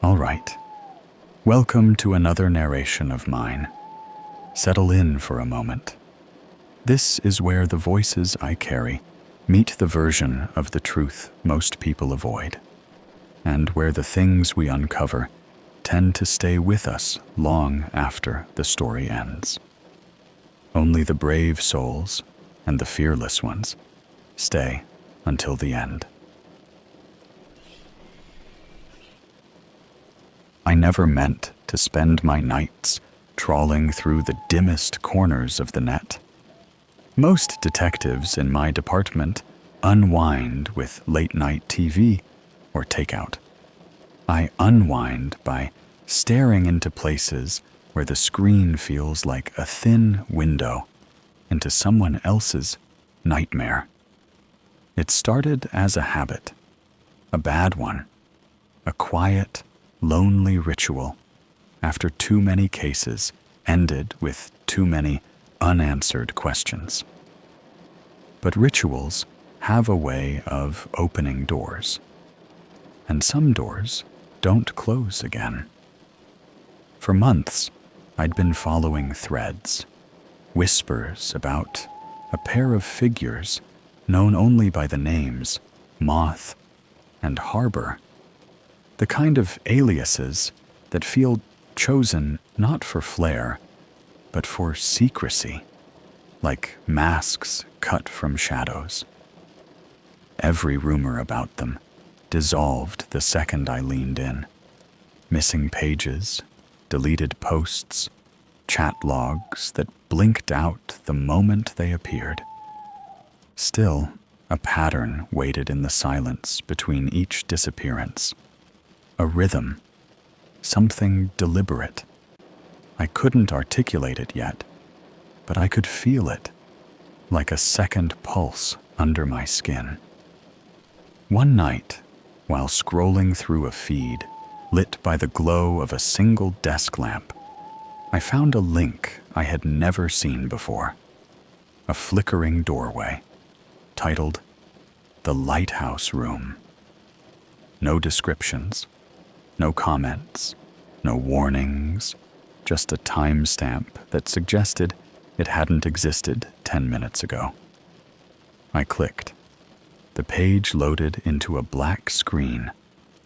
All right. Welcome to another narration of mine. Settle in for a moment. This is where the voices I carry meet the version of the truth most people avoid, and where the things we uncover tend to stay with us long after the story ends. Only the brave souls and the fearless ones stay until the end. I never meant to spend my nights trawling through the dimmest corners of the net. Most detectives in my department unwind with late-night TV or takeout. I unwind by staring into places where the screen feels like a thin window into someone else's nightmare. It started as a habit, a bad one, a quiet, lonely ritual after too many cases ended with too many unanswered questions. But rituals have a way of opening doors, and some doors don't close again. For months, I'd been following threads, whispers about a pair of figures known only by the names Moth and Harbor, the kind of aliases that feel chosen not for flair, but for secrecy, like masks cut from shadows. Every rumor about them dissolved the second I leaned in. Missing pages, deleted posts, chat logs that blinked out the moment they appeared. Still, a pattern waited in the silence between each disappearance. A rhythm, something deliberate. I couldn't articulate it yet, but I could feel it, like a second pulse under my skin. One night, while scrolling through a feed lit by the glow of a single desk lamp, I found a link I had never seen before. A flickering doorway, titled The Lighthouse Room. No descriptions, no comments, no warnings, just a timestamp that suggested it hadn't existed 10 minutes ago. I clicked. The page loaded into a black screen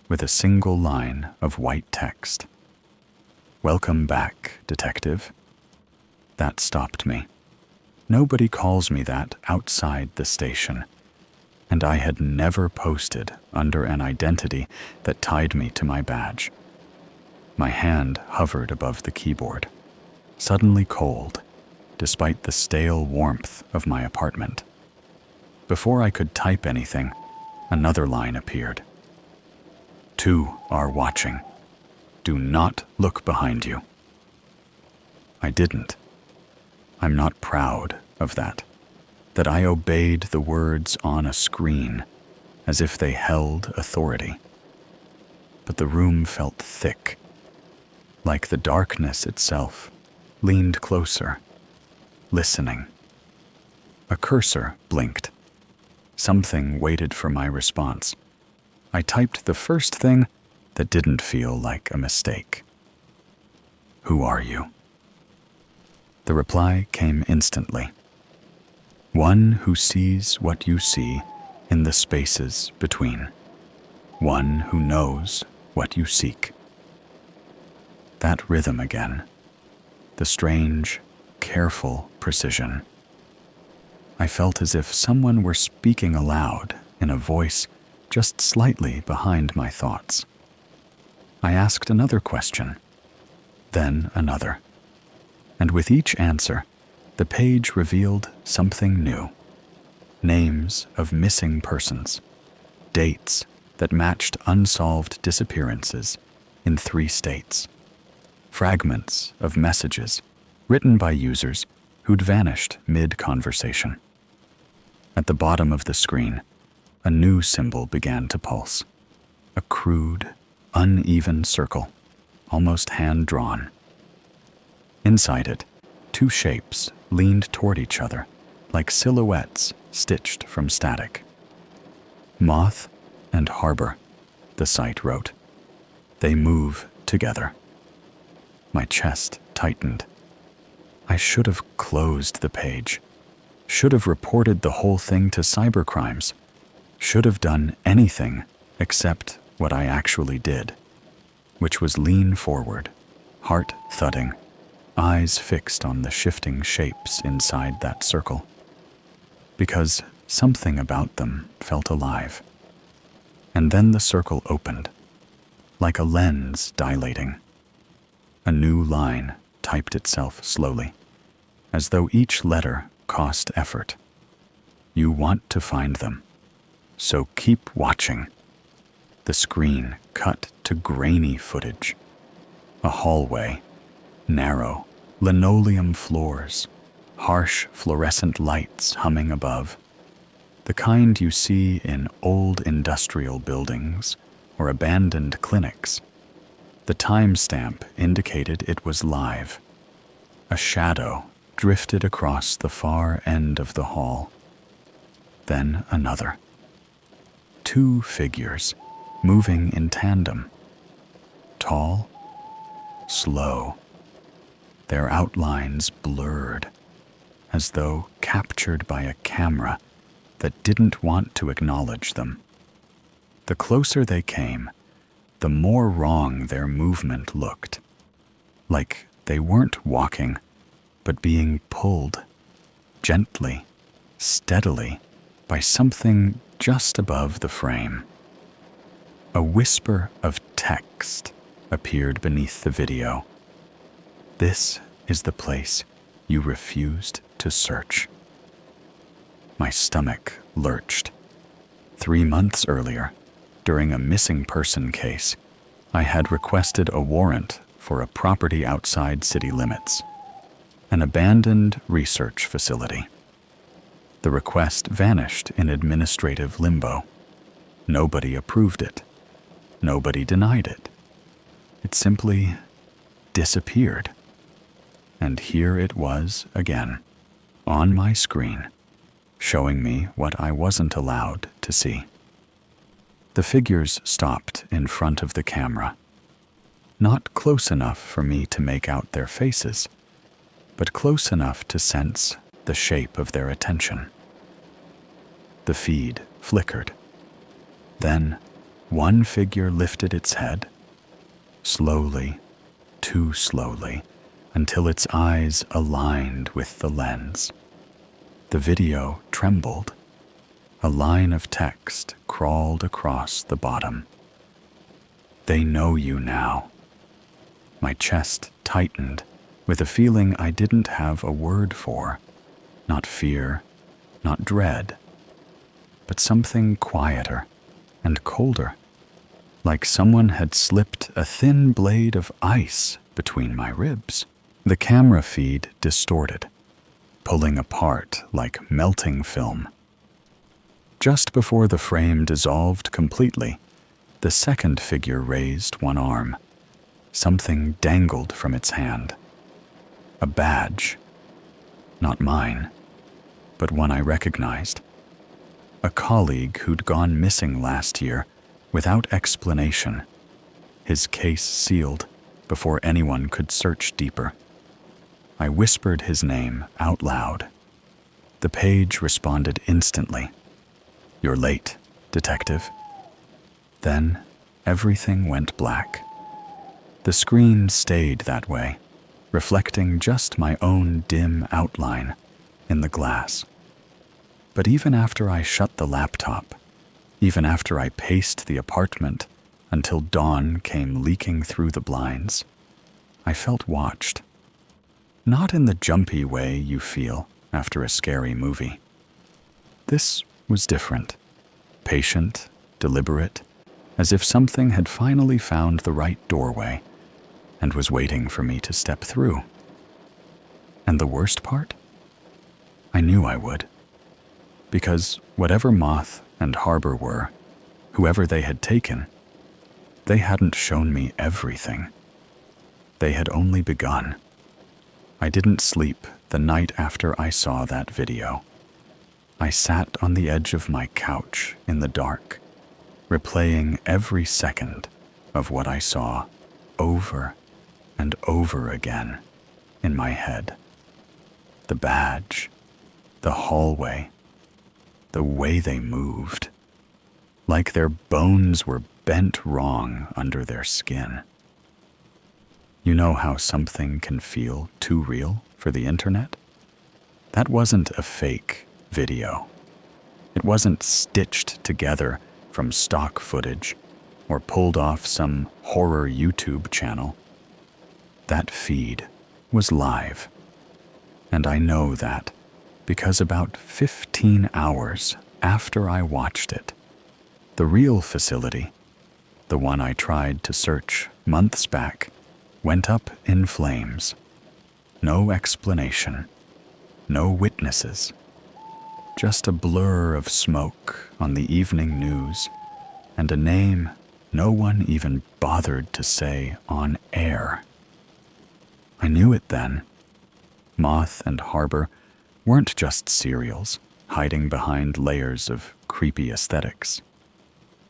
with a single line of white text. "Welcome back, detective." That stopped me. Nobody calls me that outside the station, and I had never posted under an identity that tied me to my badge. My hand hovered above the keyboard, suddenly cold, despite the stale warmth of my apartment. Before I could type anything, another line appeared. "Two are watching. Do not look behind you." I didn't. I'm not proud of that I obeyed the words on a screen as if they held authority. But the room felt thick, like the darkness itself leaned closer, listening. A cursor blinked. Something waited for my response. I typed the first thing that didn't feel like a mistake. "Who are you?" The reply came instantly. "One who sees what you see in the spaces between. One who knows what you seek." That rhythm again. The strange, careful precision. I felt as if someone were speaking aloud in a voice just slightly behind my thoughts. I asked another question, then another. And with each answer, the page revealed something new. Names of missing persons, dates that matched unsolved disappearances in 3 states, fragments of messages written by users who'd vanished mid-conversation. At the bottom of the screen, a new symbol began to pulse, a crude, uneven circle, almost hand-drawn. Inside it, 2 shapes leaned toward each other, like silhouettes stitched from static. Moth and Harbor, the site wrote. They move together. My chest tightened. I should have closed the page, should have reported the whole thing to cybercrimes, should have done anything except what I actually did, which was lean forward, heart thudding, eyes fixed on the shifting shapes inside that circle. Because something about them felt alive. And then the circle opened, like a lens dilating. A new line typed itself slowly, as though each letter cost effort. You want to find them, so keep watching. The screen cut to grainy footage. A hallway, narrow, linoleum floors, harsh fluorescent lights humming above. The kind you see in old industrial buildings or abandoned clinics. The timestamp indicated it was live. A shadow drifted across the far end of the hall. Then another. Two figures moving in tandem. Tall, slow. Their outlines blurred, as though captured by a camera that didn't want to acknowledge them. The closer they came, the more wrong their movement looked. Like they weren't walking, but being pulled, gently, steadily, by something just above the frame. A whisper of text appeared beneath the video. This is the place you refused to search. My stomach lurched. 3 months earlier, during a missing person case, I had requested a warrant for a property outside city limits, an abandoned research facility. The request vanished in administrative limbo. Nobody approved it. Nobody denied it. It simply disappeared. And here it was again, on my screen, showing me what I wasn't allowed to see. The figures stopped in front of the camera, not close enough for me to make out their faces, but close enough to sense the shape of their attention. The feed flickered. Then one figure lifted its head, slowly, too slowly, until its eyes aligned with the lens. The video trembled. A line of text crawled across the bottom. They know you now. My chest tightened with a feeling I didn't have a word for. Not fear, not dread, but something quieter and colder, like someone had slipped a thin blade of ice between my ribs. The camera feed distorted, pulling apart like melting film. Just before the frame dissolved completely, the second figure raised one arm. Something dangled from its hand. A badge. Not mine, but one I recognized. A colleague who'd gone missing last year without explanation, his case sealed before anyone could search deeper. I whispered his name out loud. The page responded instantly. You're late, detective. Then everything went black. The screen stayed that way, reflecting just my own dim outline in the glass. But even after I shut the laptop, even after I paced the apartment until dawn came leaking through the blinds, I felt watched. Not in the jumpy way you feel after a scary movie. This was different, patient, deliberate, as if something had finally found the right doorway and was waiting for me to step through. And the worst part? I knew I would. Because whatever Moth and Harbor were, whoever they had taken, they hadn't shown me everything. They had only begun. I didn't sleep the night after I saw that video. I sat on the edge of my couch in the dark, replaying every second of what I saw over and over again in my head. The badge, the hallway, the way they moved, like their bones were bent wrong under their skin. You know how something can feel too real for the internet? That wasn't a fake video. It wasn't stitched together from stock footage or pulled off some horror YouTube channel. That feed was live. And I know that because about 15 hours after I watched it, the real facility, the one I tried to search months back, went up in flames. No explanation, no witnesses, just a blur of smoke on the evening news and a name no one even bothered to say on air. I knew it then. Moth and Harbor weren't just serials hiding behind layers of creepy aesthetics.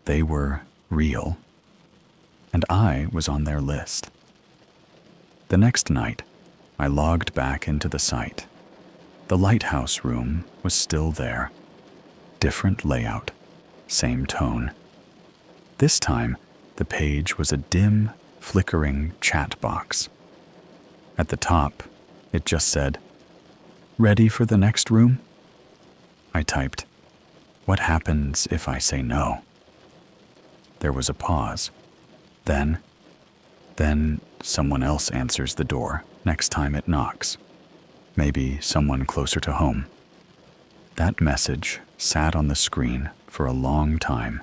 They were real, and I was on their list. The next night, I logged back into the site. The lighthouse room was still there. Different layout, same tone. This time, the page was a dim, flickering chat box. At the top, it just said, "Ready for the next room?" I typed, "What happens if I say no?" There was a pause. Then someone else answers the door next time it knocks. Maybe someone closer to home. That message sat on the screen for a long time.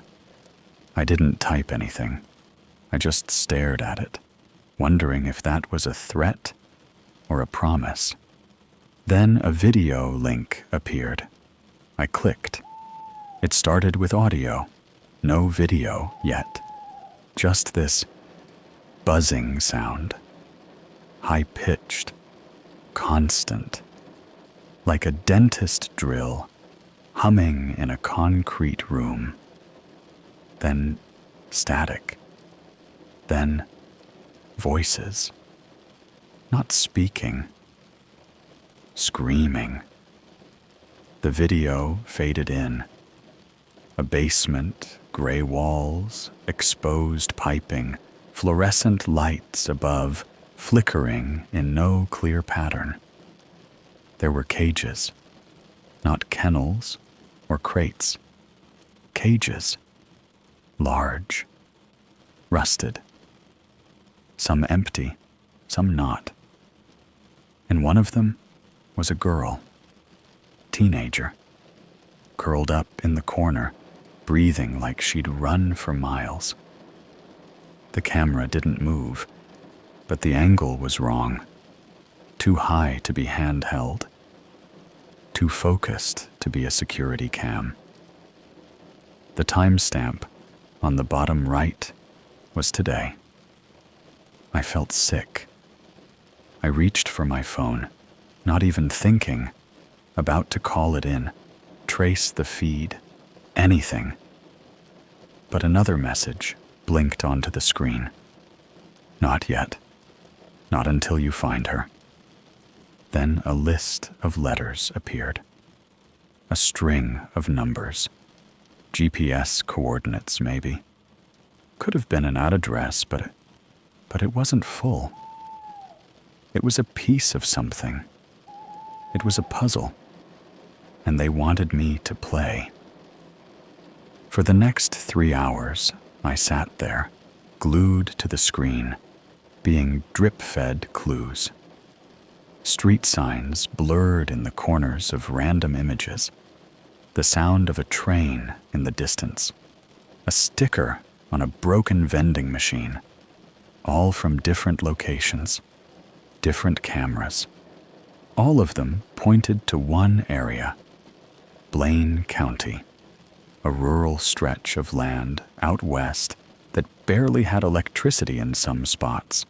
I didn't type anything. I just stared at it, wondering if that was a threat or a promise. Then a video link appeared. I clicked. It started with audio. No video yet. Just this buzzing sound. High-pitched, constant, like a dentist drill humming in a concrete room. Then static. Then voices. Not speaking. Screaming. The video faded in. A basement, gray walls, exposed piping, fluorescent lights above, flickering in no clear pattern. There were cages, not kennels or crates. Cages, large, rusted. Some empty, some not. In one of them was a girl, teenager, curled up in the corner, breathing like she'd run for miles. The camera didn't move, but the angle was wrong. Too high to be handheld. Too focused to be a security cam. The timestamp on the bottom right was today. I felt sick. I reached for my phone, not even thinking, about to call it in, trace the feed, anything. But another message blinked onto the screen. Not yet. Not until you find her. Then a list of letters appeared. A string of numbers. GPS coordinates, maybe. Could have been an address, but it wasn't full. It was a piece of something. It was a puzzle. And they wanted me to play. For the next 3 hours, I sat there, glued to the screen, being drip-fed clues. Street signs blurred in the corners of random images. The sound of a train in the distance. A sticker on a broken vending machine. All from different locations, different cameras. All of them pointed to one area. Blaine County. A rural stretch of land out west that barely had electricity in some spots.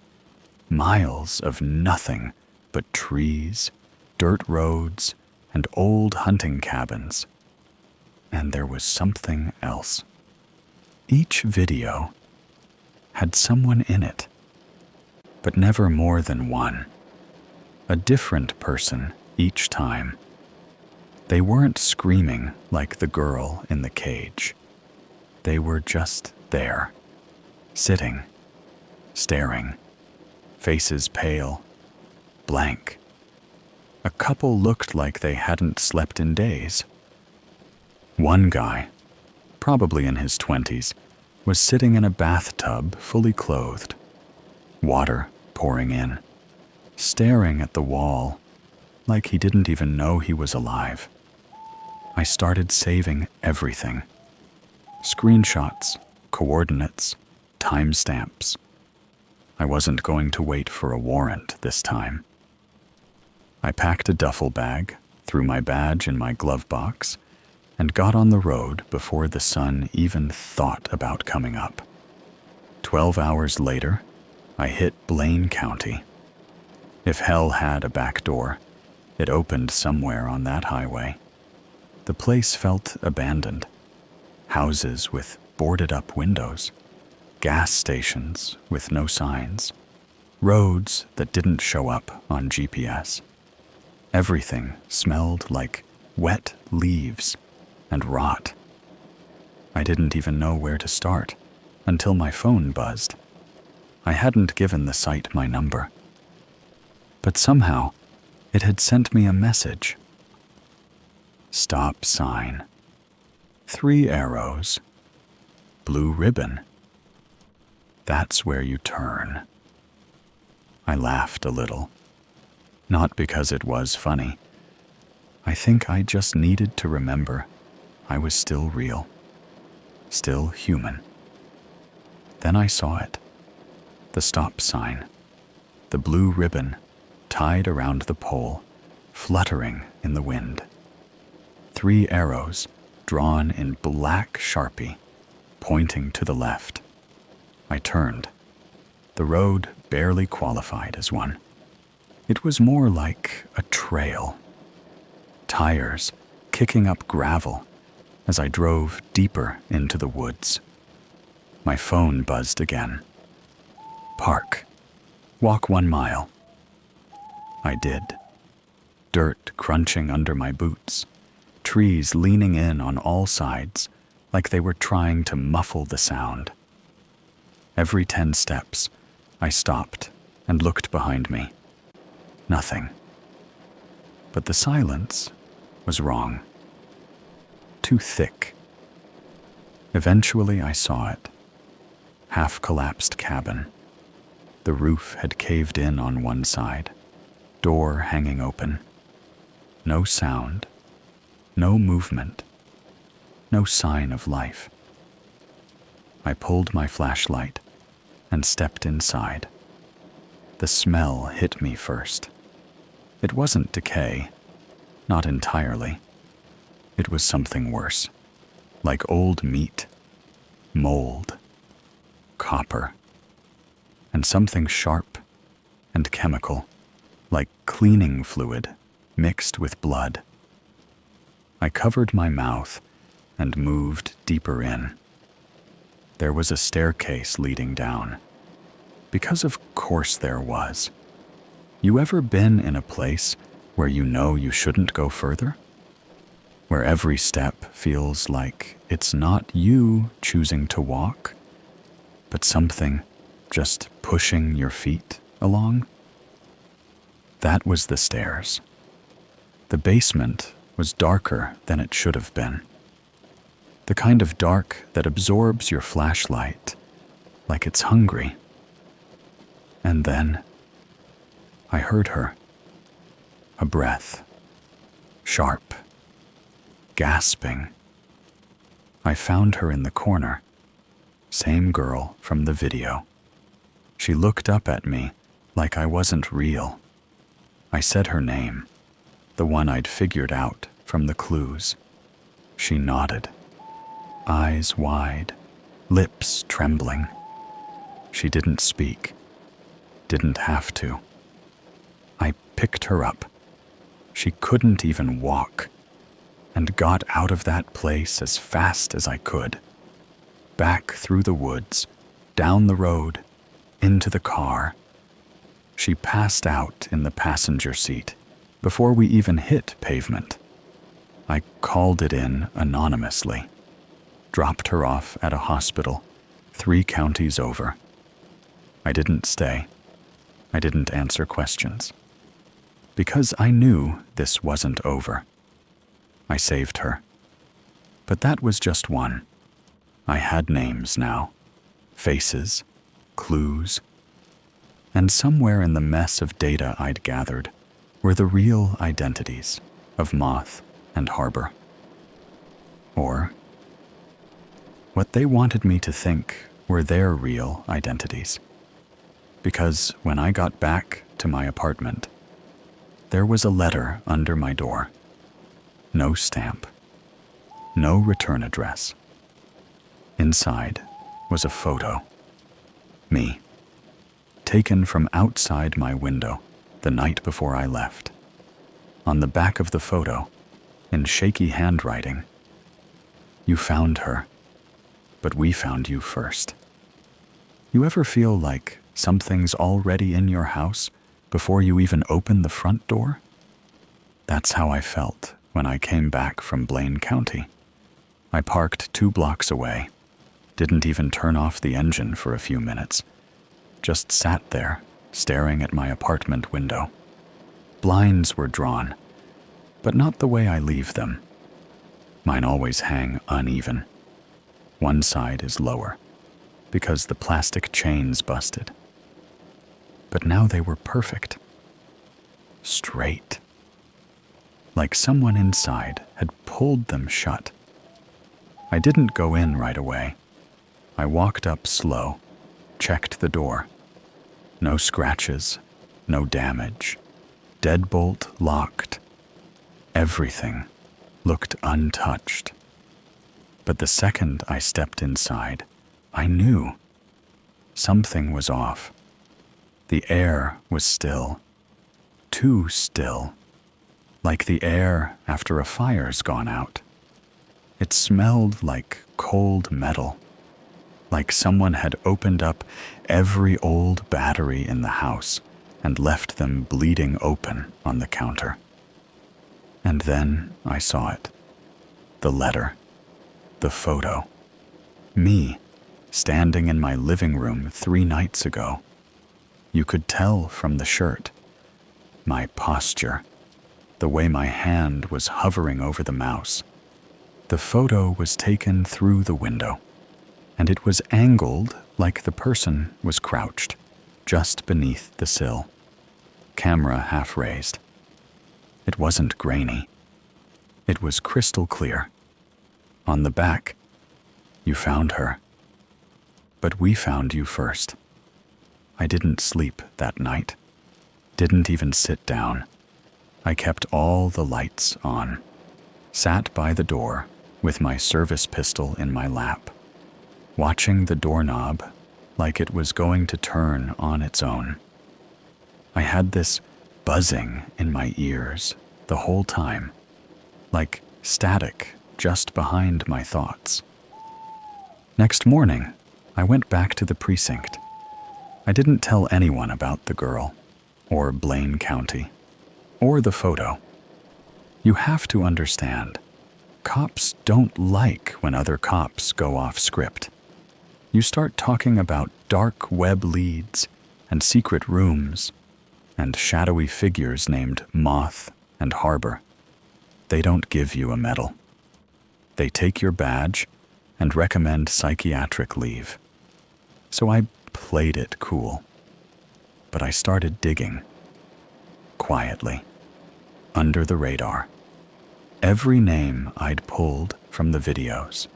Miles of nothing but trees, dirt roads, and old hunting cabins. And there was something else. Each video had someone in it, but never more than one. A different person each time. They weren't screaming like the girl in the cage. They were just there, sitting, staring, faces pale, blank. A couple looked like they hadn't slept in days. One guy, probably in his 20s, was sitting in a bathtub fully clothed, water pouring in, staring at the wall like he didn't even know he was alive. I started saving everything. Screenshots, coordinates, timestamps. I wasn't going to wait for a warrant this time. I packed a duffel bag, threw my badge in my glove box, and got on the road before the sun even thought about coming up. 12 hours later, I hit Blaine County. If hell had a back door, it opened somewhere on that highway. The place felt abandoned. Houses with boarded-up windows, gas stations with no signs, roads that didn't show up on GPS. Everything smelled like wet leaves and rot. I didn't even know where to start until my phone buzzed. I hadn't given the site my number, but somehow it had sent me a message. Stop sign. 3 arrows. Blue ribbon. That's where you turn. I laughed a little. Not because it was funny. I think I just needed to remember I was still real, still human. Then I saw it. The stop sign. The blue ribbon tied around the pole, fluttering in the wind. 3 arrows drawn in black Sharpie, pointing to the left. I turned. The road barely qualified as one. It was more like a trail. Tires kicking up gravel as I drove deeper into the woods. My phone buzzed again. Park. Walk 1 mile. I did. Dirt crunching under my boots. Trees leaning in on all sides like they were trying to muffle the sound. Every 10 steps, I stopped and looked behind me. Nothing. But the silence was wrong. Too thick. Eventually I saw it. Half-collapsed cabin. The roof had caved in on one side, door hanging open. No sound, no movement, no sign of life. I pulled my flashlight and stepped inside. The smell hit me first. It wasn't decay, not entirely. It was something worse, like old meat, mold, copper, and something sharp and chemical, like cleaning fluid mixed with blood. I covered my mouth and moved deeper in. There was a staircase leading down, because of course there was. You ever been in a place where you know you shouldn't go further? Where every step feels like it's not you choosing to walk, but something just pushing your feet along? That was the stairs. The basement was darker than it should have been. The kind of dark that absorbs your flashlight like it's hungry. And then I heard her. A breath. Sharp. Gasping. I found her in the corner. Same girl from the video. She looked up at me like I wasn't real. I said her name, the one I'd figured out from the clues. She nodded. Eyes wide, lips trembling. She didn't speak. Didn't have to. I picked her up. She couldn't even walk, and got out of that place as fast as I could. back through the woods, down the road, into the car. She passed out in the passenger seat before we even hit pavement. I called it in anonymously, dropped her off at a hospital 3 counties over. I didn't stay. I didn't answer questions. Because I knew this wasn't over. I saved her. But that was just one. I had names now, faces, clues, and somewhere in the mess of data I'd gathered were the real identities of Moth and Harbor. Or what they wanted me to think were their real identities. Because when I got back to my apartment, there was a letter under my door. No stamp. No return address. Inside was a photo. Me. Taken from outside my window the night before I left. On the back of the photo, in shaky handwriting, "You found her, but we found you first." You ever feel like something's already in your house before you even open the front door? That's how I felt when I came back from Blaine County. I parked 2 blocks away, didn't even turn off the engine for a few minutes, just sat there staring at my apartment window. Blinds were drawn, but not the way I leave them. Mine always hang uneven. One side is lower, because the plastic chain's busted. But now they were perfect. Straight. Like someone inside had pulled them shut. I didn't go in right away. I walked up slow, checked the door. No scratches, no damage. Deadbolt locked. Everything looked untouched. But the second I stepped inside, I knew something was off. The air was still, too still, like the air after a fire's gone out. It smelled like cold metal, like someone had opened up every old battery in the house and left them bleeding open on the counter. And then I saw it. The letter. The photo. Me, standing in my living room 3 nights ago. You could tell from the shirt. My posture. The way my hand was hovering over the mouse. The photo was taken through the window, and it was angled like the person was crouched, just beneath the sill. Camera half raised. It wasn't grainy. It was crystal clear. On the back, "You found her. But we found you first." I didn't sleep that night. Didn't even sit down. I kept all the lights on. Sat by the door with my service pistol in my lap, watching the doorknob like it was going to turn on its own. I had this buzzing in my ears the whole time, like static just behind my thoughts. Next morning, I went back to the precinct. I didn't tell anyone about the girl, or Blaine County, or the photo. You have to understand, cops don't like when other cops go off script. You start talking about dark web leads and secret rooms and shadowy figures named Moth and Harbor. They don't give you a medal. They take your badge and recommend psychiatric leave. So I played it cool. But I started digging. Quietly. Under the radar. Every name I'd pulled from the videos.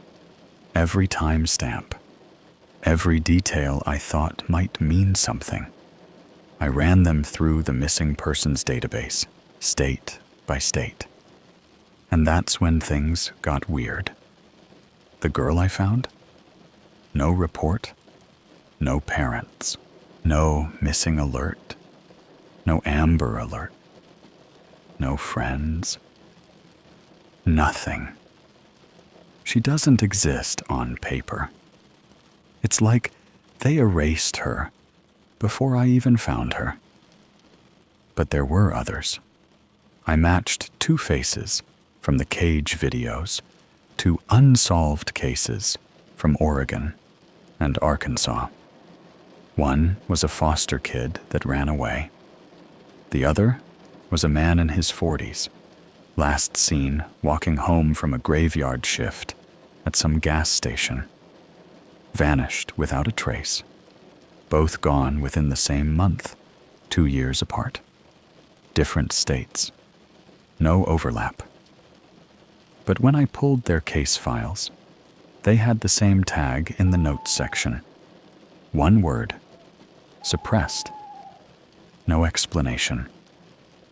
Every timestamp. Every detail I thought might mean something. I ran them through the missing persons database, state by state. And that's when things got weird. The girl I found? No report. No parents. No missing alert. No Amber alert. No friends. Nothing. She doesn't exist on paper. It's like they erased her before I even found her. But there were others. I matched two faces from the Cage videos to unsolved cases from Oregon and Arkansas. One was a foster kid that ran away. The other was a man in his 40s, last seen walking home from a graveyard shift at some gas station. Vanished without a trace. Both gone within the same month, 2 years apart. Different states. No overlap. But when I pulled their case files, they had the same tag in the notes section. One word. Suppressed. No explanation.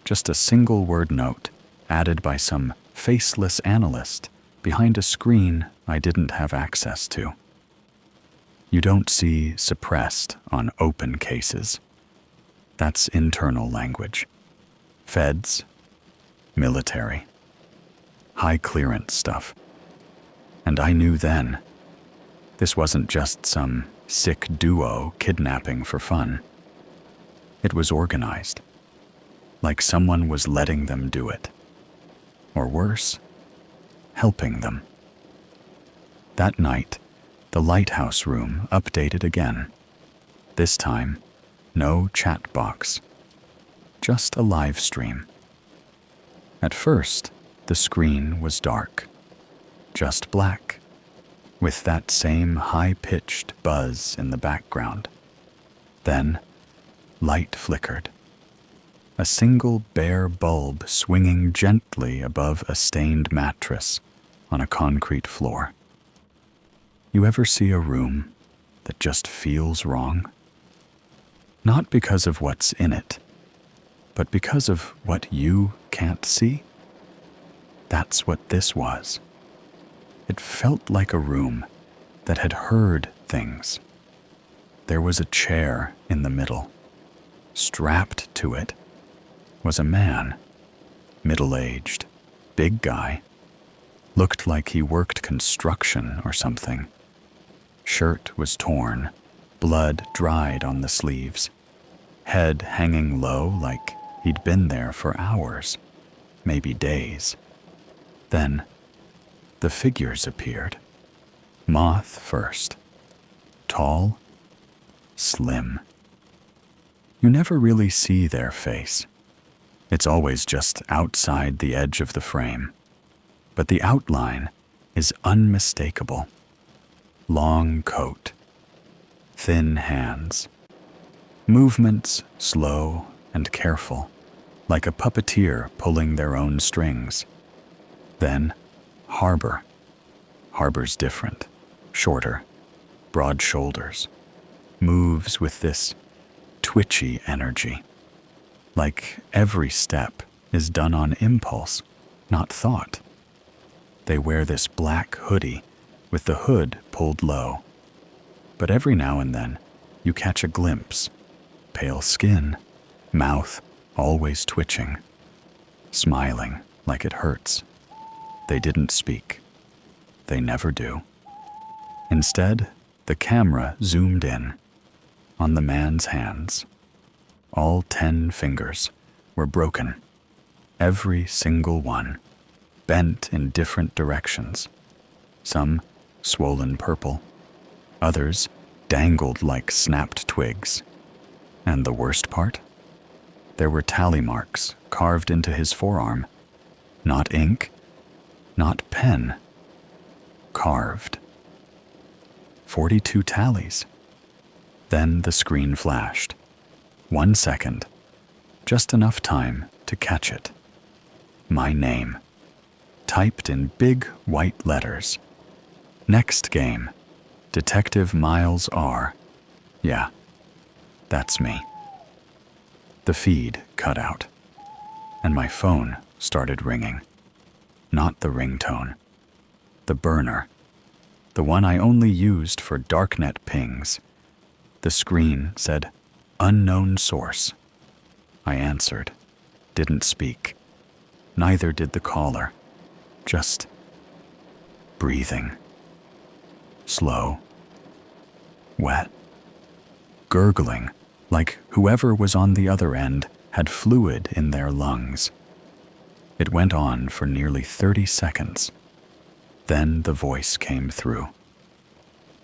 Just a single word note added by some faceless analyst behind a screen I didn't have access to. You don't see suppressed on open cases. That's internal language. Feds, military, high clearance stuff. And I knew then, this wasn't just some sick duo kidnapping for fun. It was organized, like someone was letting them do it. Or worse, helping them. That night, the lighthouse room updated again. This time, no chat box, just a live stream. At first, the screen was dark, just black, with that same high-pitched buzz in the background. Then, light flickered. A single bare bulb swinging gently above a stained mattress on a concrete floor. You ever see a room that just feels wrong? Not because of what's in it, but because of what you can't see? That's what this was. It felt like a room that had heard things. There was a chair in the middle. Strapped to it was a man, middle-aged, big guy. Looked like he worked construction or something. Shirt was torn, blood dried on the sleeves, head hanging low like he'd been there for hours, maybe days. Then, the figures appeared. Moth first. Tall, slim. You never really see their face. It's always just outside the edge of the frame. But the outline is unmistakable. Long coat, thin hands, movements slow and careful, like a puppeteer pulling their own strings. Then, Harbor. Harbor's different, shorter, broad shoulders, moves with this twitchy energy, like every step is done on impulse, not thought. They wear this black hoodie with the hood pulled low. But every now and then, you catch a glimpse. Pale skin, mouth always twitching, smiling like it hurts. They didn't speak. They never do. Instead, the camera zoomed in on the man's hands. All 10 fingers were broken, every single one, bent in different directions. Some swollen purple, others dangled like snapped twigs. And the worst part? There were tally marks carved into his forearm. Not ink, not pen. Carved. 42 tallies. Then the screen flashed. 1 second. Just enough time to catch it. My name. Typed in big white letters. Next game. Detective Miles R. Yeah, that's me. The feed cut out, and my phone started ringing. Not the ringtone. The burner. The one I only used for darknet pings. The screen said, "Unknown source." I answered. Didn't speak. Neither did the caller. Just breathing. Slow. wet, gurgling, like whoever was on the other end had fluid in their lungs. It went on for nearly 30 seconds. Then the voice came through.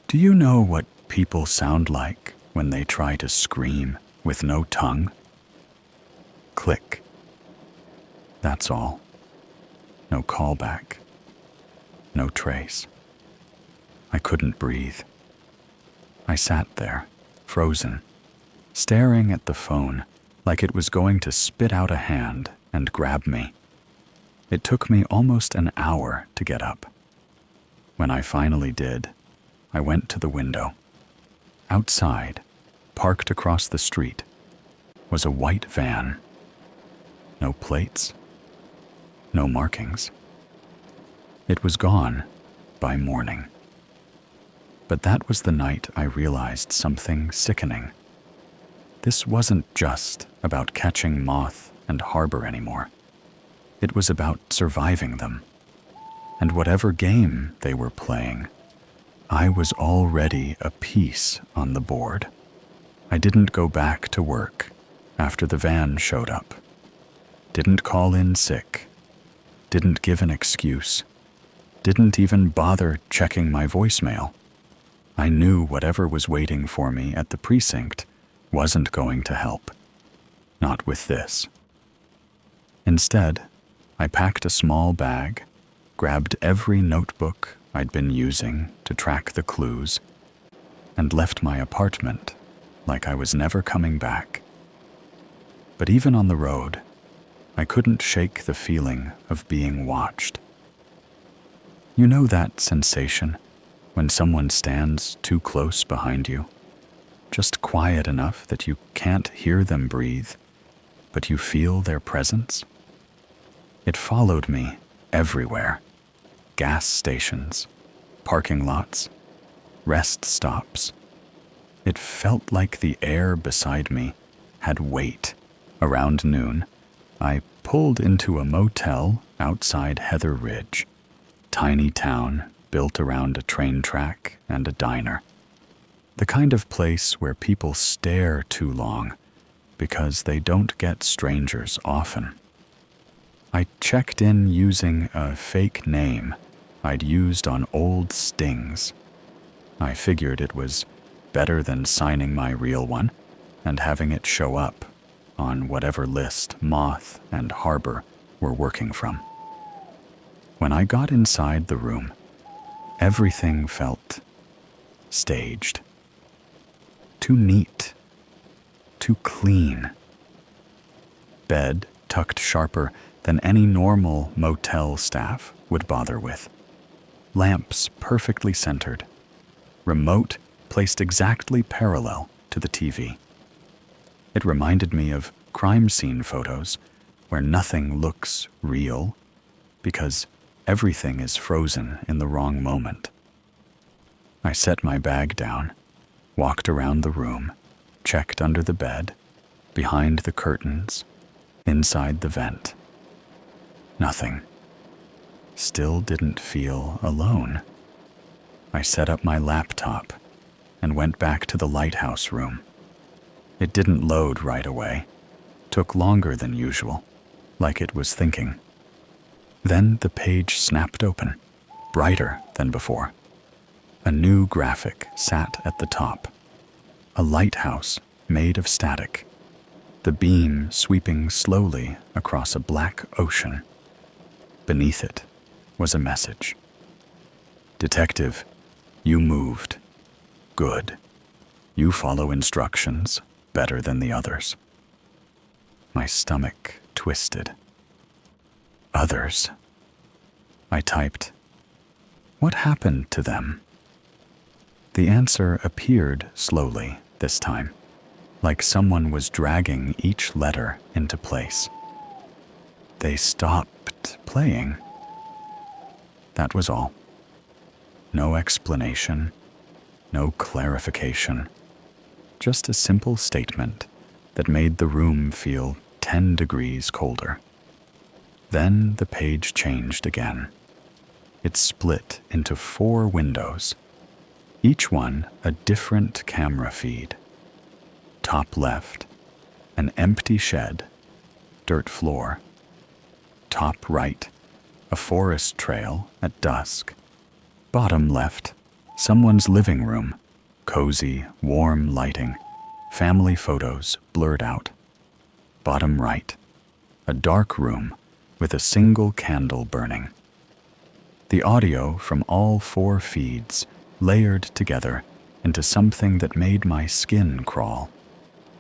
Do you know what people sound like when they try to scream with no tongue? Click. That's all. No callback. No trace. I couldn't breathe. I sat there, frozen, staring at the phone like it was going to spit out a hand and grab me. It took me almost an hour to get up. When I finally did, I went to the window. Outside, parked across the street, was a white van. No plates, no markings. It was gone by morning. But that was the night I realized something sickening. This wasn't just about catching moth and harbor anymore. It was about surviving them. And whatever game they were playing, I was already a piece on the board. I didn't go back to work after the van showed up. Didn't call in sick. Didn't give an excuse. Didn't even bother checking my voicemail. I knew whatever was waiting for me at the precinct wasn't going to help. Not with this. Instead, I packed a small bag, grabbed every notebook I'd been using to track the clues, and left my apartment like I was never coming back. But even on the road, I couldn't shake the feeling of being watched. You know that sensation when someone stands too close behind you, just quiet enough that you can't hear them breathe, but you feel their presence? It followed me everywhere. Gas stations, parking lots, rest stops. It felt like the air beside me had weight. Around noon, I pulled into a motel outside Heather Ridge, tiny town built around a train track and a diner. The kind of place where people stare too long because they don't get strangers often. I checked in using a fake name I'd used on old stings. I figured it was better than signing my real one and having it show up on whatever list Moth and Harbor were working from. When I got inside the room, everything felt staged. Too neat. Too clean. Bed tucked sharper than any normal motel staff would bother with. Lamps perfectly centered. Remote placed exactly parallel to the TV. It reminded me of crime scene photos where nothing looks real because everything is frozen in the wrong moment. I set my bag down, walked around the room, checked under the bed, behind the curtains, inside the vent. Nothing. Still didn't feel alone. I set up my laptop and went back to the lighthouse room. It didn't load right away. Took longer than usual, like it was thinking. Then the page snapped open, brighter than before. A new graphic sat at the top. A lighthouse made of static. The beam sweeping slowly across a black ocean. Beneath it was a message. Detective, you moved. Good. You follow instructions better than the others. My stomach twisted. Others. I typed, what happened to them? The answer appeared slowly this time, like someone was dragging each letter into place. They stopped playing. That was all. No explanation, no clarification, just a simple statement that made the room feel 10 degrees colder. Then the page changed again. It split into 4 windows, each one a different camera feed. Top left, an empty shed, dirt floor. Top right, a forest trail at dusk. Bottom left, someone's living room, cozy, warm lighting, family photos blurred out. Bottom right, a dark room with a single candle burning. The audio from all 4 feeds layered together into something that made my skin crawl.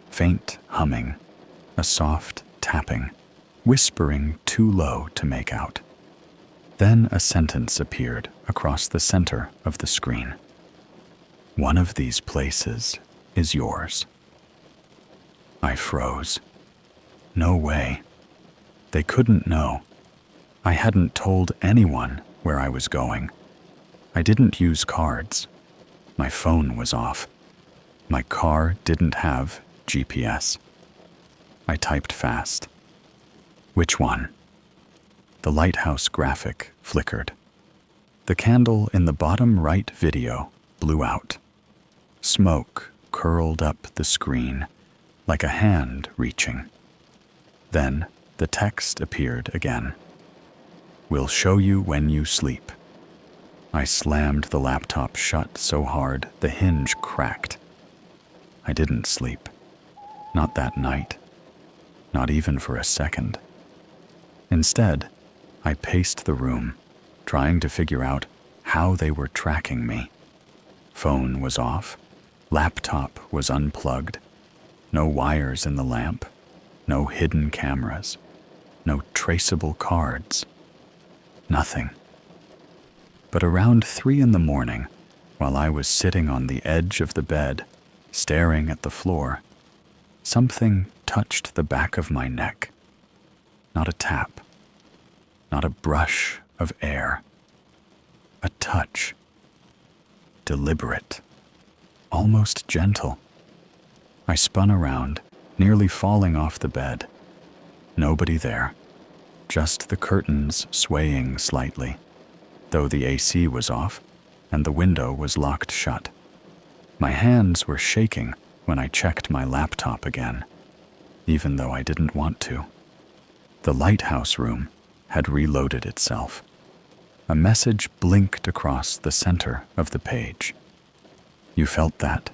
Faint humming, a soft tapping, whispering too low to make out. Then a sentence appeared across the center of the screen. One of these places is yours. I froze. No way. They couldn't know. I hadn't told anyone where I was going. I didn't use cards. My phone was off. My car didn't have GPS. I typed fast. Which one? The lighthouse graphic flickered. The candle in the bottom right video blew out. Smoke curled up the screen like a hand reaching. Then the text appeared again. We'll show you when you sleep. I slammed the laptop shut so hard the hinge cracked. I didn't sleep. Not that night. Not even for a second. Instead, I paced the room, trying to figure out how they were tracking me. Phone was off. Laptop was unplugged. No wires in the lamp. No hidden cameras. No traceable cards. Nothing. But around 3 a.m, while I was sitting on the edge of the bed, staring at the floor, something touched the back of my neck. Not a tap. Not a brush of air. A touch. Deliberate. Almost gentle. I spun around, nearly falling off the bed. Nobody there. Just the curtains swaying slightly, though the AC was off and the window was locked shut. My hands were shaking when I checked my laptop again, even though I didn't want to. The lighthouse room had reloaded itself. A message blinked across the center of the page. You felt that?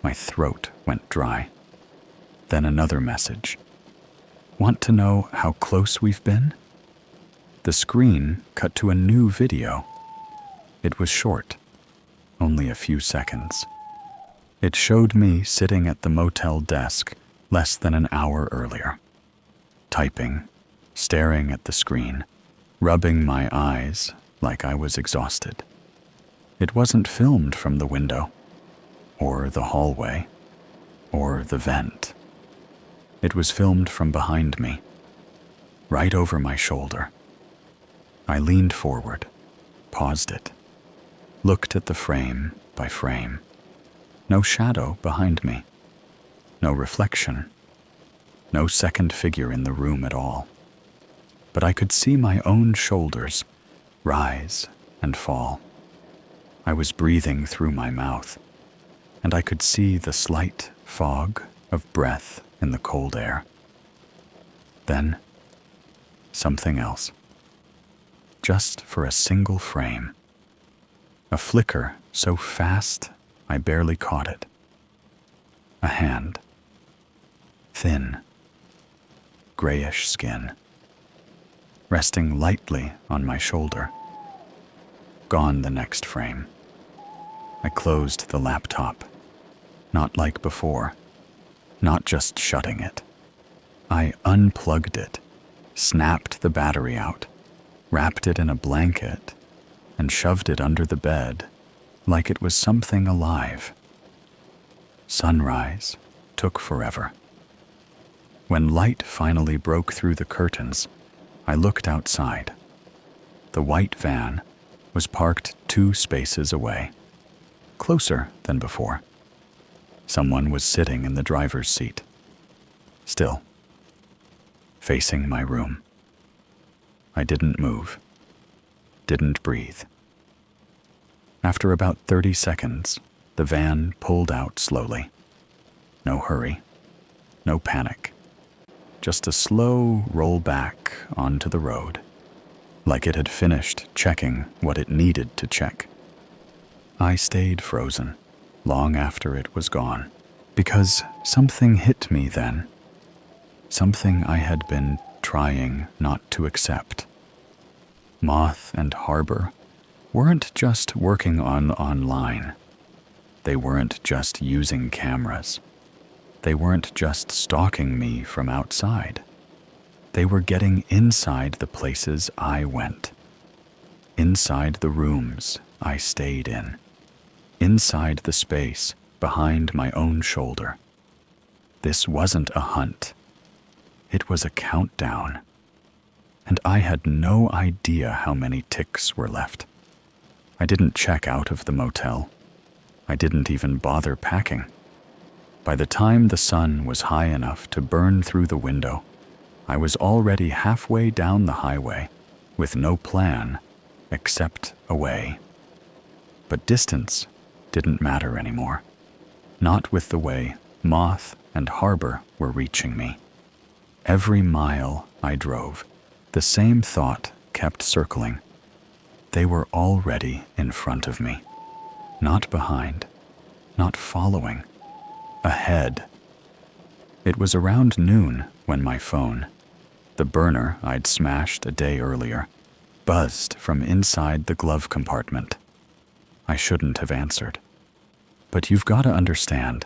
My throat went dry. Then another message. Want to know how close we've been? The screen cut to a new video. It was short, only a few seconds. It showed me sitting at the motel desk less than an hour earlier, typing, staring at the screen, rubbing my eyes like I was exhausted. It wasn't filmed from the window, or the hallway, or the vent. It was filmed from behind me, right over my shoulder. I leaned forward, paused it, looked at the frame by frame. No shadow behind me, no reflection, no second figure in the room at all. But I could see my own shoulders rise and fall. I was breathing through my mouth, and I could see the slight fog of breath in the cold air. Then, something else. Just for a single frame. A flicker so fast I barely caught it. A hand. Thin. Grayish skin. Resting lightly on my shoulder. Gone the next frame. I closed the laptop. Not like before. Not just shutting it. I unplugged it, snapped the battery out, wrapped it in a blanket, and shoved it under the bed like it was something alive. Sunrise took forever. When light finally broke through the curtains, I looked outside. The white van was parked 2 spaces away, closer than before. Someone was sitting in the driver's seat, still, facing my room. I didn't move, didn't breathe. After about 30 seconds, the van pulled out slowly. No hurry, no panic, just a slow roll back onto the road, like it had finished checking what it needed to check. I stayed frozen long after it was gone, because something hit me then, something I had been trying not to accept. Moth and Harbor weren't just working on online. They weren't just using cameras. They weren't just stalking me from outside. They were getting inside the places I went, inside the rooms I stayed in, inside the space behind my own shoulder. This wasn't a hunt. It was a countdown. And I had no idea how many ticks were left. I didn't check out of the motel. I didn't even bother packing. By the time the sun was high enough to burn through the window, I was already halfway down the highway with no plan except away. But distance didn't matter anymore. Not with the way Moth and Harbor were reaching me. Every mile I drove, the same thought kept circling. They were already in front of me. Not behind, not following, ahead. It was around noon when my phone, the burner I'd smashed a day earlier, buzzed from inside the glove compartment. I shouldn't have answered. But you've got to understand,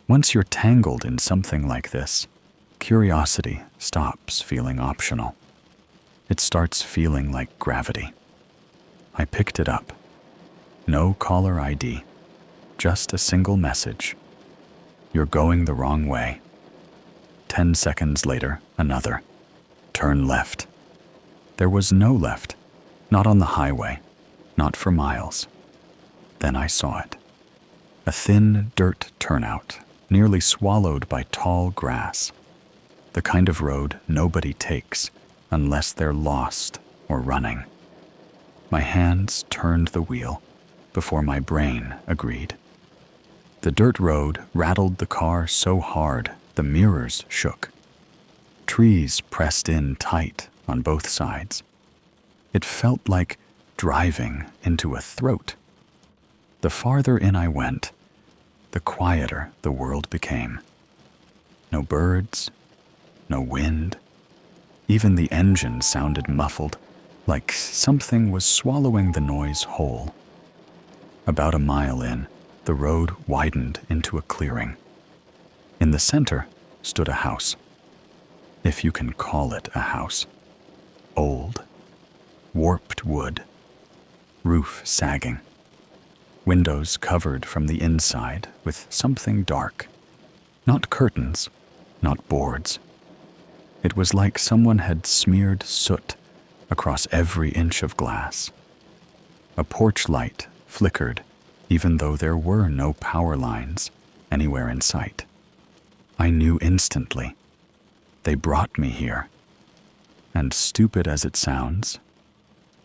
once you're tangled in something like this, curiosity stops feeling optional. It starts feeling like gravity. I picked it up. No caller ID, just a single message. You're going the wrong way. 10 seconds later, another. Turn left. There was no left, not on the highway, not for miles. Then I saw it. A thin dirt turnout, nearly swallowed by tall grass. The kind of road nobody takes unless they're lost or running. My hands turned the wheel before my brain agreed. The dirt road rattled the car so hard the mirrors shook. Trees pressed in tight on both sides. It felt like driving into a throat. The farther in I went, the quieter the world became. No birds, no wind. Even the engine sounded muffled, like something was swallowing the noise whole. About a mile in, the road widened into a clearing. In the center stood a house, if you can call it a house. Old, warped wood, roof sagging, windows covered from the inside with something dark. Not curtains, not boards. It was like someone had smeared soot across every inch of glass. A porch light flickered even though there were no power lines anywhere in sight. I knew instantly. They brought me here. And stupid as it sounds,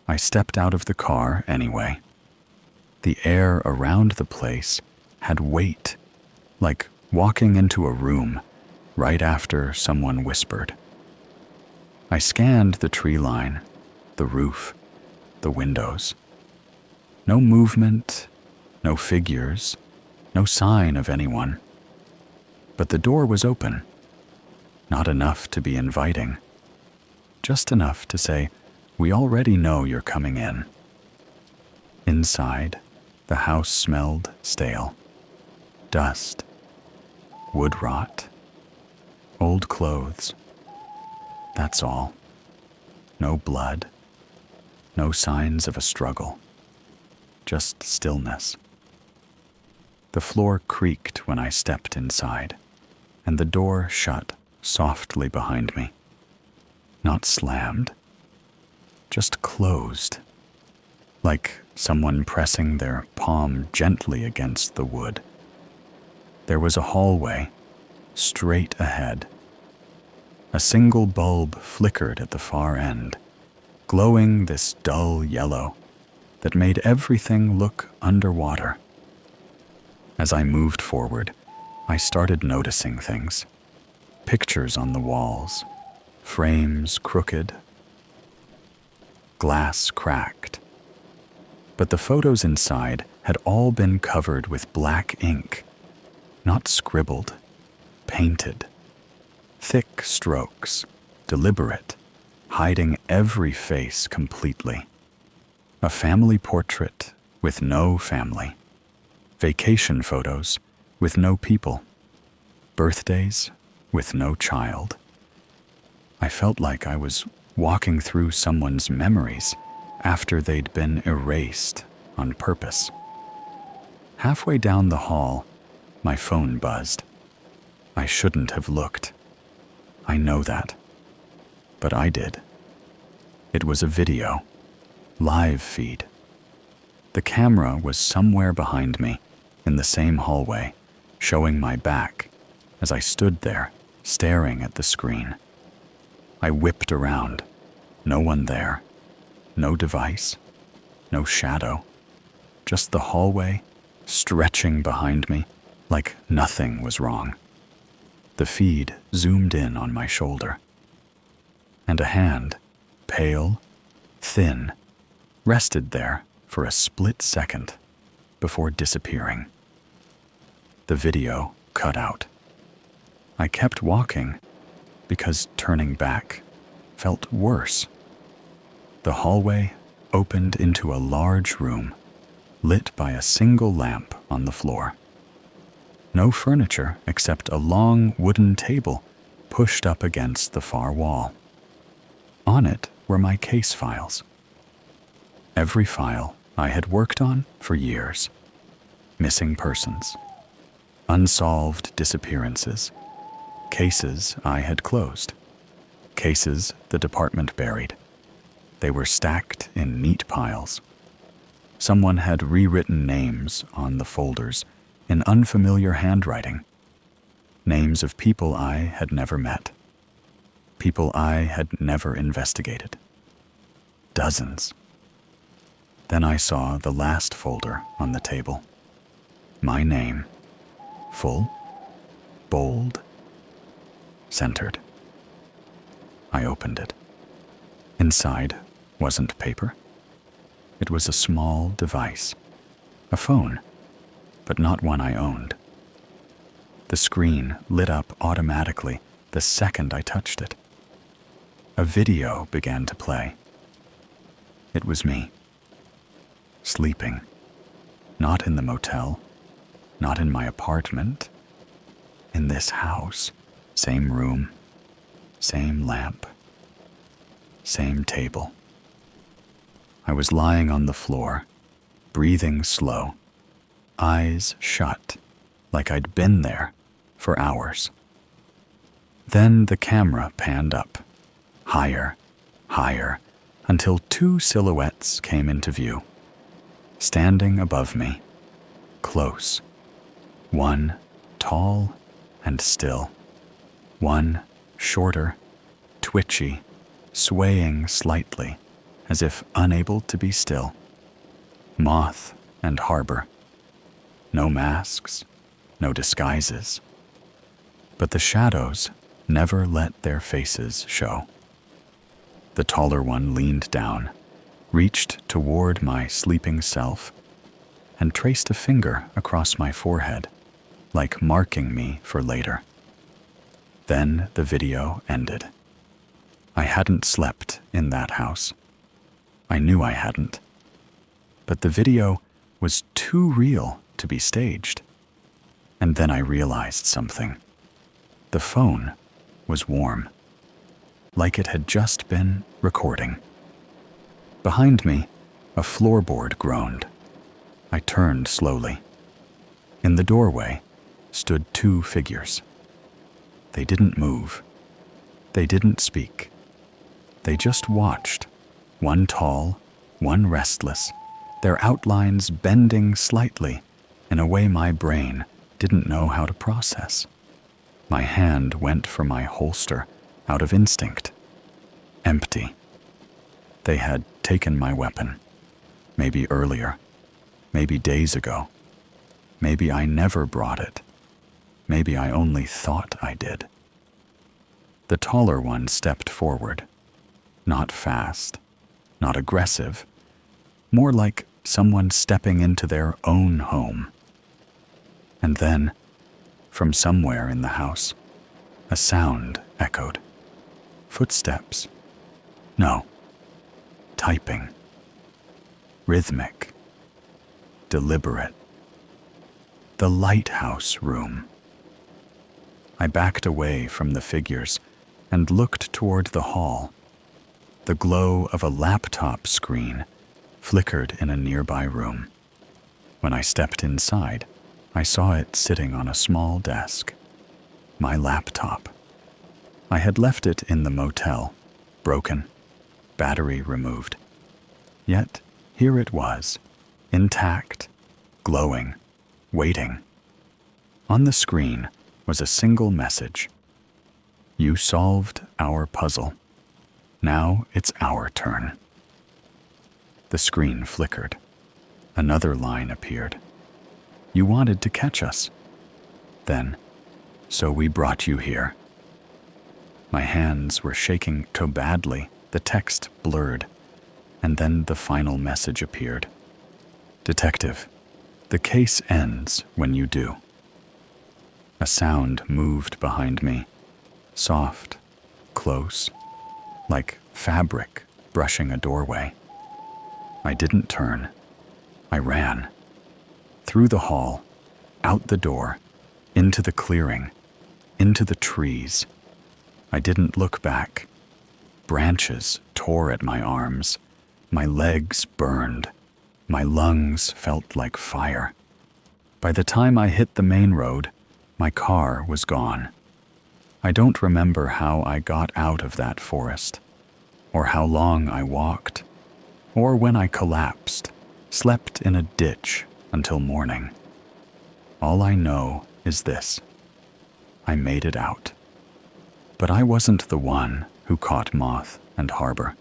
I stepped out of the car anyway. The air around the place had weight, like walking into a room right after someone whispered. I scanned the tree line, the roof, the windows. No movement, no figures, no sign of anyone. But the door was open. Not enough to be inviting. Just enough to say, we already know you're coming in. Inside, the house smelled stale. Dust, wood rot, old clothes. That's all. No blood. No signs of a struggle. Just stillness. The floor creaked when I stepped inside, and the door shut softly behind me. Not slammed, just closed, like someone pressing their palm gently against the wood. There was a hallway, straight ahead. A single bulb flickered at the far end, glowing this dull yellow. that made everything look underwater. As I moved forward, I started noticing things. Pictures on the walls, frames crooked, glass cracked. But the photos inside had all been covered with black ink, not scribbled, painted. Thick strokes, deliberate, hiding every face completely. A family portrait with no family. Vacation photos with no people. Birthdays with no child. I felt like I was walking through someone's memories after they'd been erased on purpose. Halfway down the hall, my phone buzzed. I shouldn't have looked. I know that. But I did. It was a video. Live feed. The camera was somewhere behind me, in the same hallway, showing my back as I stood there, staring at the screen. I whipped around. No one there. No device. No shadow. Just the hallway, stretching behind me, like nothing was wrong. The feed zoomed in on my shoulder. And a hand, pale, thin, rested there for a split second before disappearing. The video cut out. I kept walking because turning back felt worse. The hallway opened into a large room, lit by a single lamp on the floor. No furniture except a long wooden table pushed up against the far wall. On it were my case files. Every file I had worked on for years. Missing persons. Unsolved disappearances. Cases I had closed. Cases the department buried. They were stacked in neat piles. Someone had rewritten names on the folders in unfamiliar handwriting. Names of people I had never met. People I had never investigated. Dozens. Then I saw the last folder on the table. My name. Full, bold, centered. I opened it. Inside wasn't paper. It was a small device, a phone, but not one I owned. The screen lit up automatically the second I touched it. A video began to play. It was me, sleeping, not in the motel, not in my apartment, in this house, same room, same lamp, same table. I was lying on the floor, breathing slow, eyes shut, like I'd been there for hours. Then the camera panned up, higher, higher, until two silhouettes came into view, standing above me, close. One tall and still, one shorter, twitchy, swaying slightly, as if unable to be still. Moth and harbor. No masks, no disguises. But the shadows never let their faces show. The taller one leaned down, reached toward my sleeping self, and traced a finger across my forehead, like marking me for later. Then the video ended. I hadn't slept in that house. I knew I hadn't. But the video was too real to be staged. And then I realized something. The phone was warm, like it had just been recording. Behind me, a floorboard groaned. I turned slowly. In the doorway stood two figures. They didn't move. They didn't speak. They just watched, one tall, one restless, their outlines bending slightly in a way my brain didn't know how to process. My hand went for my holster out of instinct. Empty. They had taken my weapon. Maybe earlier. Maybe days ago. Maybe I never brought it. Maybe I only thought I did. The taller one stepped forward. Not fast, not aggressive, more like someone stepping into their own home. And then, from somewhere in the house, a sound echoed. Footsteps. No. Typing. Rhythmic. Deliberate. The lighthouse room. I backed away from the figures and looked toward the hall. The glow of a laptop screen flickered in a nearby room. When I stepped inside, I saw it sitting on a small desk. My laptop. I had left it in the motel, broken, battery removed. Yet here it was, intact, glowing, waiting. On the screen was a single message. You solved our puzzle. Now it's our turn. The screen flickered. Another line appeared. You wanted to catch us. Then, so we brought you here. My hands were shaking so badly, the text blurred, and then the final message appeared. Detective, the case ends when you do. A sound moved behind me, soft, close, like fabric brushing a doorway. I didn't turn. I ran. Through the hall, out the door, into the clearing, into the trees. I didn't look back. Branches tore at my arms. My legs burned. My lungs felt like fire. By the time I hit the main road, my car was gone. I don't remember how I got out of that forest, or how long I walked, or when I collapsed, slept in a ditch until morning. All I know is this. I made it out. But I wasn't the one who caught Moth and Harbor.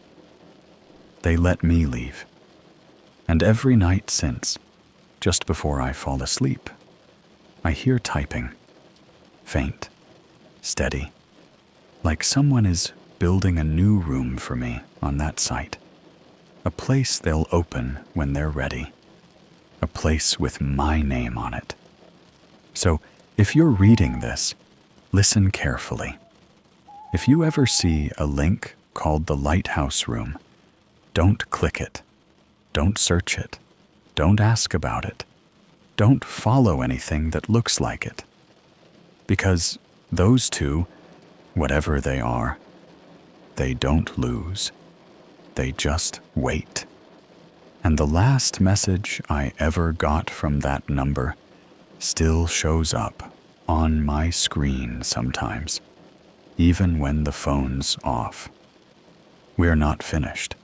They let me leave. And every night since, just before I fall asleep, I hear typing. Faint, steady, like someone is building a new room for me on that site. A place they'll open when they're ready. A place with my name on it. So, if you're reading this, listen carefully. If you ever see a link called the Lighthouse Room, don't click it. Don't search it. Don't ask about it. Don't follow anything that looks like it. Because those two, whatever they are, they don't lose. They just wait. And the last message I ever got from that number still shows up on my screen sometimes, even when the phone's off. We're not finished.